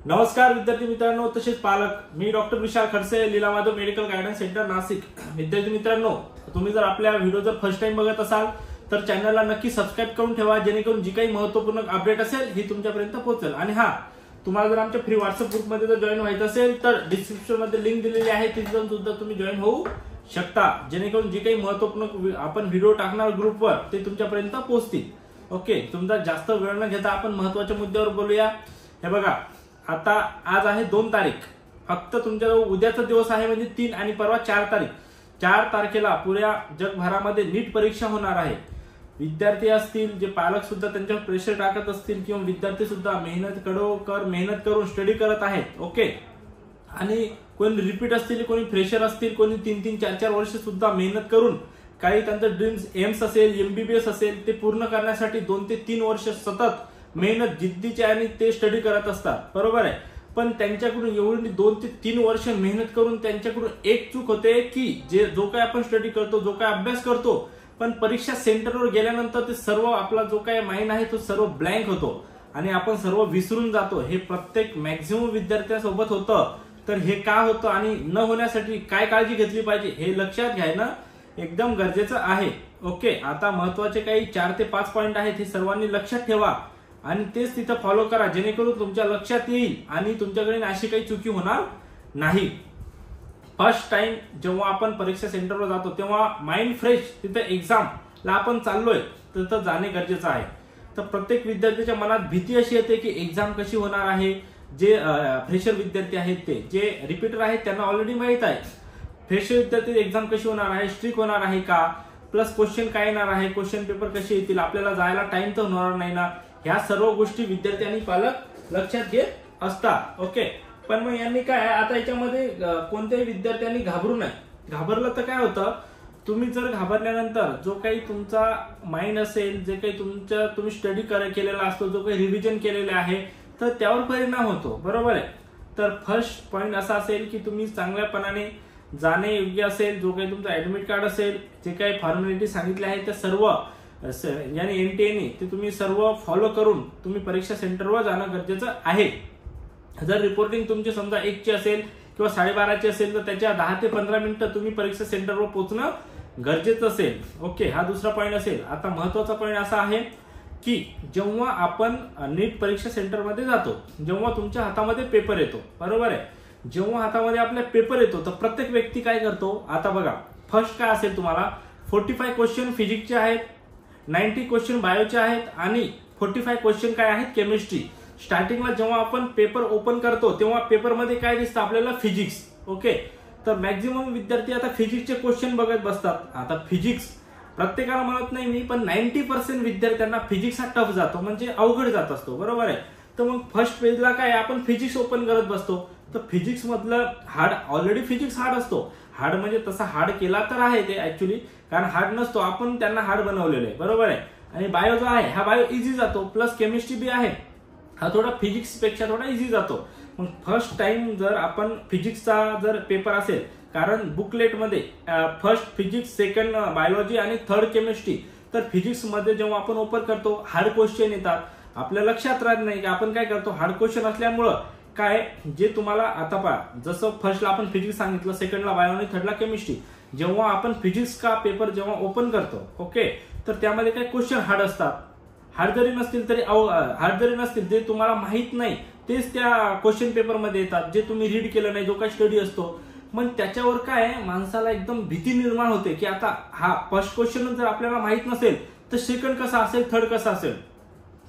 नमस्कार विद्यार्थी मित्रांनो तसेच पालक, मी doctor Vishal Khadse, Leelamadhav medical guidance centre Nashik. विद्यार्थी मित्रांनो, तुम्ही जर आपल्या व्हिडिओ जर फर्स्ट टाइम बघत असाल तर चॅनलला नक्की सबस्क्राइब करून ठेवा, जेणेकरून जी काही महत्त्वपूर्ण अपडेट असेल ही तुमच्यापर्यंत पोहोचेल। आणि हा, तुम्हाला जर आमच्या फ्री व्हॉट्सअप ग्रुपमध्ये जर जॉईन व्हायचं असेल तर डिस्क्रिप्शन मध्ये लिंक दिलेली आहे, तिथे जाऊन सुद्धा तुम्ही जॉईन होऊ शकता, जेणेकरून जी काही महत्त्वपूर्ण आपण व्हिडिओ टाकणार ग्रुपवर ते तुमच्यापर्यंत पोहोचतील। ओके, तुमचा जास्त वेळ न घेता आपण महत्त्वाच्या मुद्द्यावर बोलूया। हे बघा, आता आज आहे 2 तारीख, फक्त तुमच्याजवळ उद्याचा दिवस आहे म्हणजे 3 आणि परवा 4 तारीख। 4 तारखेला पुऱ्या जगभरामध्ये नीट परीक्षा होणार आहे। विद्यार्थी असतील, जे पालक सुद्धा त्यांच्यावर प्रेशर टाकत असतील किंवा विद्यार्थी सुद्धा मेहनत करून स्टडी करत आहेत। ओके, आणि कोणी रिपीट असतील, कोणी फ्रेशर असतील, कोणी 3-3, 4-4 वर्ष सुद्धा मेहनत करून काही त्यांचं ड्रीम्स एम्स असेल, MBBS असेल ते पूर्ण करण्यासाठी 2 ते 3 वर्ष सतत मेहनत जिद्दीची आणि ते स्टडी करत असतात, बरोबर आहे। पण त्यांच्याकडून एवढी 2 ते 3 वर्ष मेहनत करून त्यांच्याकडून एक चूक होते की जो काय आपण स्टडी करतो, जो काय अभ्यास करतो, पण परीक्षा सेंटरवर गेल्यानंतर ते सर्व आपला जो काय माइंड आहे तो सर्व ब्लँक होतो आणि आपण सर्व विसरून जातो। हे प्रत्येक मॅक्झिमम विद्यार्थ्यांसोबत होतं। तर हे का होतं आणि न होण्यासाठी काय काळजी घेतली पाहिजे हे लक्षात घ्यायला एकदम गरजेचं आहे। ओके, आता महत्त्वाचे काही 4 ते 5 पॉइंट आहेत, हे सर्वांनी लक्षात ठेवा आणि तेच तिथं फॉलो करा, जेणेकरून तुमच्या लक्षात येईल आणि तुमच्याकडे अशी काही चुकी होणार नाही। फर्स्ट टाइम जेव्हा आपण परीक्षा सेंटरवर जातो तेव्हा माइंड फ्रेश, तिथे एक्झामला आपण चाललोय तिथं जाणे गरजेचं आहे। तर प्रत्येक विद्यार्थ्याच्या मनात भीती अशी येते की एक्झाम कशी होणार आहे। जे फ्रेशर विद्यार्थी आहेत, ते जे रिपीटर आहेत त्यांना ऑलरेडी माहित आहे फ्रेशर विद्यार्थी एक्झाम कशी होणार आहे, स्ट्रिक्ट होणार आहे का, प्लस क्वेश्चन काय येणार आहे, क्वेश्चन पेपर कसे येतील, आपल्याला जायला टाइम तर होणार नाही ना। ह्या सर्व गोष्टी विद्यार्थी आणि पालक लक्षात घेत असतात। ओके, पण मग यांनी काय, आता याच्यामध्ये कोणत्याही विद्यार्थ्यांनी घाबरू नये। घाबरलं तर काय होतं, तुम्ही जर घाबरल्यानंतर जो काही तुमचा माइंड असेल, जे काही तुम्ही स्टडी केलेला असतो, जो काही रिव्हिजन केलेला आहे, तर त्यावर परिणाम होतो, बरोबर आहे। तर फर्स्ट पॉइंट असा असेल की तुम्ही चांगल्यापणाने जाणे योग्य असेल, जो काही तुमचा ऍडमिट कार्ड असेल, जे काही फॉर्मॅलिटी सांगितले आहे त्या सर्व यानी NTA ते तुम्ही सर्व फॉलो करून तुम्ही परीक्षा सेंटरवर जाणं गरजेचं आहे। जर रिपोर्टिंग तुमची समजा 1 ची असेल किंवा 12:30 असेल तर त्याच्या 10 ते 15 मिनिटं तुम्ही परीक्षा सेंटरवर पोहोचणं गरजेचं असेल। ओके, हा दुसरा पॉइंट असेल। आता महत्वाचा पॉइंट असा आहे की जेव्हा आपण नीट परीक्षा सेंटरमध्ये जातो, जेव्हा तुमच्या हातामध्ये पेपर येतो, बरोबर आहे, जेव्हा हातामध्ये आपल्या पेपर येतो तर प्रत्येक व्यक्ती काय करतो, आता बघा फर्स्ट काय असेल, तुम्हाला 45 क्वेश्चन फिजिक्सचे आहेत, 90 क्वेश्चन बायोचे आहेत आणि 45 क्वेश्चन काय आहेत केमिस्ट्री। स्टार्टिंगला जेव्हा आपण पेपर ओपन करतो तेव्हा पेपरमध्ये काय दिसतं आपल्याला, फिजिक्स। ओके, तर मॅक्झिमम विद्यार्थी आता फिजिक्सचे क्वेश्चन बघत बसतात। आता फिजिक्स प्रत्येकाला म्हणत नाही मी, पण 90% विद्यार्थ्यांना फिजिक्स हा टफ जातो, म्हणजे अवघड जात असतो, बरोबर आहे। तर मग फर्स्ट पेजला काय आपण फिजिक्स ओपन करत बसतो, तर फिजिक्स मधलं हार्ड, ऑलरेडी फिजिक्स हार्ड असतो। हार्ड म्हणजे तसा हार्ड केला तर आहे ते ऍक्च्युली, कारण हार्ड नसतो, आपण त्यांना हार्ड बनवलेलं आहे, बरोबर आहे। आणि बायो जो आहे हा बायो इझी जातो, प्लस केमिस्ट्री बी आहे, हा थोडा फिजिक्स पेक्षा थोडा इझी जातो। मग फर्स्ट टाइम जर आपण फिजिक्सचा जर पेपर असेल, कारण बुकलेटमध्ये फर्स्ट फिजिक्स, सेकंड बायोलॉजी आणि थर्ड केमिस्ट्री, तर फिजिक्स मध्ये जेव्हा आपण ओपन करतो हार्ड क्वेश्चन येतात, आपल्या लक्षात राहत नाही की आपण काय करतो, हार्ड क्वेश्चन असल्यामुळं काय, जे तुम्हाला आता पहा, जसं फर्स्टला आपण फिजिक्स सांगितलं, सेकंडला बायो आणि थर्डला केमिस्ट्री, जेव्हा आपण फिजिक्स का पेपर जेव्हा ओपन करतो, ओके, तर त्यामध्ये काही क्वेश्चन हार्ड असतात। हार्ड जरी नसतील जे तुम्हाला माहित नाही तेच त्या क्वेश्चन पेपर मध्ये येतात, जे तुम्ही रीड केलं नाही, जो काही स्टडी असतो। मग त्याच्यावर काय माणसाला एकदम भीती निर्माण होते की आता हा फर्स्ट क्वेश्चन जर आपल्याला माहित नसेल तर सेकंड कसा असेल, थर्ड कसा असेल,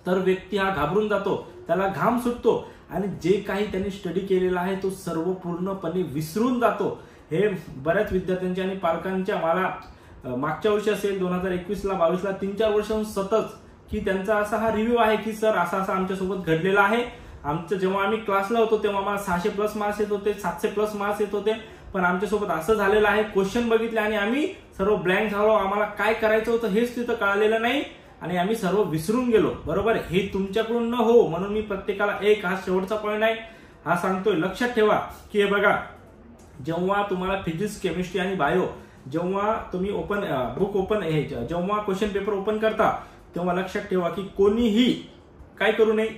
तर व्यक्ती हा घाबरून जातो, त्याला घाम सुटतो आणि जे काही त्यांनी स्टडी केलेला आहे तो सर्व पूर्णपणे विसरून जातो। हे बऱ्याच विद्यार्थ्यांच्या आणि पालकांच्या मला मागच्या वर्षी असेल 2021ला 22ला 3-4 वर्षांपासून सतत की त्यांचा असा हा रिव्ह्यू आहे की सर असं आमच्यासोबत घडलेलं आहे। आमचं जेव्हा आम्ही क्लासला होतो तेव्हा आम्हाला 600+ मार्क्स येत होते, 700+ मार्क्स येत होते, पण आमच्यासोबत असं झालेलं आहे, क्वेश्चन बघितले आणि आम्ही सर्व ब्लँक झालो, आम्हाला काय करायचं होतं हेच तिथं कळलेलं नाही आणि आम्ही सर्व विसरून गेलो, बरोबर। हे तुमच्याकडून न हो म्हणून मी प्रत्येकाला एक, हा शेवटचा पॉइंट आहे, हा सांगतोय, लक्षात ठेवा की हे बघा, जेव्हा तुम्हाला फिजिक्स, केमिस्ट्री आणि बायो जेव्हा तुम्ही जेव्हा क्वेश्चन पेपर ओपन करता तेव्हा लक्षात ठेवा की कोणीही काय करू नये,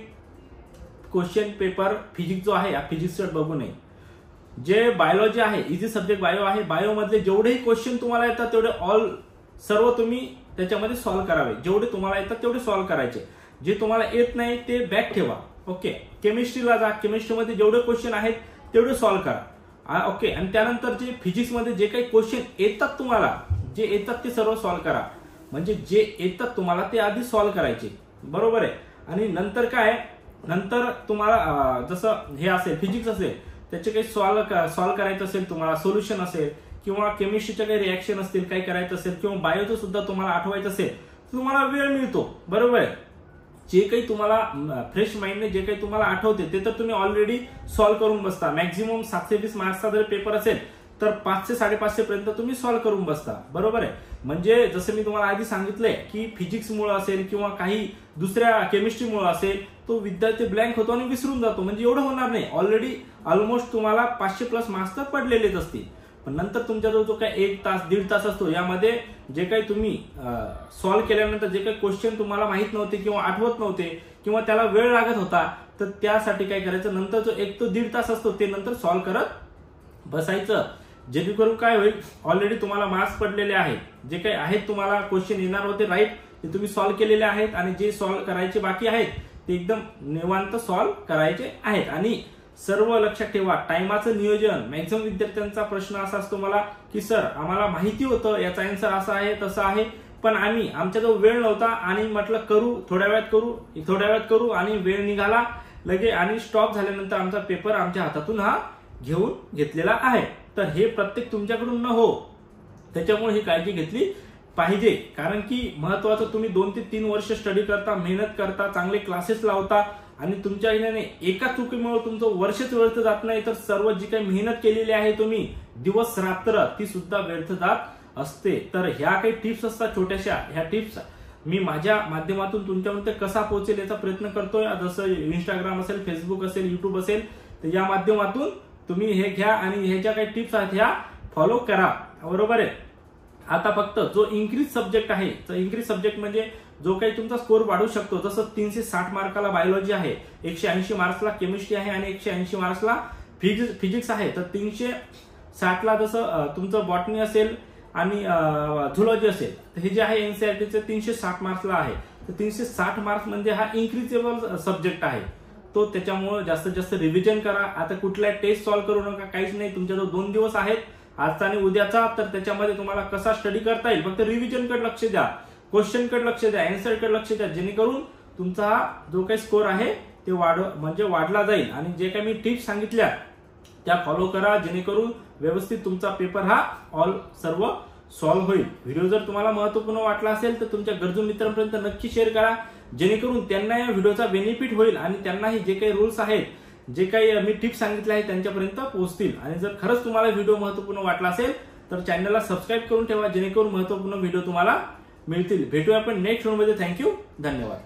क्वेश्चन पेपर फिजिक्स जो आहे या फिजिक्स बघू नये. जे बायोलॉजी आहे, इझी सब्जेक्ट बायो आहे, बायो मधले जेवढेही क्वेश्चन तुम्हाला येतात तेवढे सर्व तुम्ही त्याच्यामध्ये सॉल्व्ह करावे. जेवढे तुम्हाला येतात तेवढे सॉल्व्ह करायचे. जे तुम्हाला येत नाही ते बॅक ठेवा. ओके. केमिस्ट्रीला जा, केमिस्ट्रीमध्ये जेवढे क्वेश्चन आहेत तेवढे सॉल्व्ह करा. ओके. आणि त्यानंतर जे फिजिक्स मध्ये जे काही क्वेश्चन येतात तुम्हाला, जे येतात ते सर्व सॉल्व्ह करा. म्हणजे जे येतात तुम्हाला ते आधी सॉल्व्ह करायचे. बरोबर आहे. आणि नंतर काय, नंतर तुम्हाला जसं हे असेल फिजिक्स असेल त्याचे काही सॉल्व्ह करायचं असेल, तुम्हाला सोल्युशन असेल किंवा केमिस्ट्रीच्या काही रिएक्शन असतील काही करायचं असेल किंवा बायोचं सुद्धा तुम्हाला आठवायचं असेल तुम्हाला वेळ मिळतो. बरोबर आहे. जे काही तुम्हाला फ्रेश माइंडने जे काही तुम्हाला आठवते ते तर तुम्ही ऑलरेडी सॉल्व्ह करून बसता. मॅक्झिमम 720 मार्क्सचा जर पेपर असेल तर 500 550 पर्यंत तुम्ही सॉल्व्ह करून बसता. बरोबर आहे. म्हणजे जसं मी तुम्हाला आधी सांगितलंय की फिजिक्समुळे असेल किंवा काही दुसऱ्या केमिस्ट्रीमुळे असेल तो विद्यार्थी ब्लँक होतो आणि विसरून जातो. म्हणजे एवढं होणार नाही. ऑलरेडी ऑलमोस्ट तुम्हाला 500+ मार्क्स तर पडलेलेच असतील. पण नंतर तुमच्याजवळ जो काही 1 तास 1.5 तास असतो यामध्ये जे काही तुम्ही सॉल्व्ह केल्यानंतर जे काही क्वेश्चन तुम्हाला माहित नव्हते किंवा आठवत नव्हते किंवा त्याला वेळ लागत होता तर त्यासाठी काय करायचं, नंतर जो 1 ते 1.5 तास असतो ते नंतर सॉल्व्ह करत बसायचं. जेणेकरून काय होईल, ऑलरेडी तुम्हाला मार्क्स पडलेले आहेत. जे काही आहेत तुम्हाला क्वेश्चन येणार होते राईट ते तुम्ही सॉल्व्ह केलेले आहेत आणि जे सॉल्व्ह करायचे बाकी आहेत ते एकदम निवांत सॉल्व्ह करायचे आहेत. आणि सर्व लक्षात ठेवा, टाइमाचं नियोजन. मॅक्झिमम विद्यार्थ्यांचा प्रश्न असा असतो मला की सर आम्हाला माहिती होतं याचा आन्सर असा आहे तसा आहे पण आमच्याजवळ वेळ नव्हता आणि म्हटलं करू थोड्या वेळात करू आणि वेळ निघाला लगे आणि स्टॉप झाल्यानंतर आमचा पेपर आमच्या हातातून घेऊन घेतलेला आहे. तर हे प्रत्येक तुमच्याकडून न हो, त्याच्यामुळे ही काळजी घेतली पाहिजे. कारण की महत्वाचं तुम्ही 2 ते 3 वर्ष स्टडी करता, मेहनत करता, चांगले क्लासेस लावता आणि तुमच्या एका चुकीमुळे तुमचं वर्षच व्यर्थ जात नाही तर सर्व जी काही मेहनत केलेली आहे तुम्ही दिवस रात्र ती सुद्धा व्यर्थ जात असते. तर ह्या काही टिप्स असतात छोट्याशा, ह्या टिप्स मी माझ्या माध्यमातून तुमच्यापर्यंत कसा पोहोचेल याचा प्रयत्न करतोय. जसं इंस्टाग्राम असेल, फेसबुक असेल, युट्यूब असेल तर या माध्यमातून तुम्ही हे घ्या आणि ह्या ज्या काही टिप्स आहेत ह्या फॉलो करा. बरोबर आहे. आता फक्त जो इन्क्रीज सब्जेक्ट आहे, तर इन्क्रीज सब्जेक्ट म्हणजे जो काही तुमचा स्कोर वाढू शकतो. जसं 360 मार्काला बायोलॉजी आहे, 180 मार्क्सला केमिस्ट्री आहे आणि 180 मार्क्सला फिजिक्स आहे. तर 360ला जसं तुमचं बॉटनी असेल आणि झुलॉजी असेल तर हे जे आहे एनसीईआरटीचे 360 मार्क्सला आहे. तर 360 मार्क्स म्हणजे हा इन्क्रीजेबल सब्जेक्ट आहे. तो त्याच्यामुळे जास्तीत जास्त रिव्हिजन करा. आता कुठल्या टेस्ट सॉल्व्ह करू नका, काहीच नाही. तुमच्याजवळ 2 दिवस आहेत, आजचा आणि उद्याचा. तर त्याच्यामध्ये तुम्हाला कसा स्टडी करता येईल फक्त रिव्हिजनकडे लक्ष द्या, क्वेश्चनकडे लक्ष द्या, आन्सरकडे लक्ष द्या. जेणेकरून तुमचा हा जो काही स्कोर आहे ते वाढला जाईल. आणि जे काही मी टिप्स सांगितल्या त्या फॉलो करा जेणेकरून व्यवस्थित तुमचा पेपर सर्व सॉल्व्ह होईल. व्हिडिओ जर तुम्हाला महत्त्वपूर्ण वाटला असेल तर तुमच्या गरजू मित्रांपर्यंत नक्की शेअर करा जेणेकरून त्यांना या व्हिडिओचा बेनिफिट होईल आणि त्यांनाही जे काही रूल्स आहेत, जे काही मी टिप्स सांगितले आहेत त्यांच्यापर्यंत पोहोचतील. आणि जर खरंच तुम्हाला व्हिडिओ महत्त्वपूर्ण वाटला असेल तर चॅनलला सबस्क्राईब करून ठेवा जेणेकरून महत्त्वपूर्ण व्हिडिओ तुम्हाला मिळतील. भेटूया आपण नेक्स्ट व्हिडिओमध्ये. थँक्यू, धन्यवाद.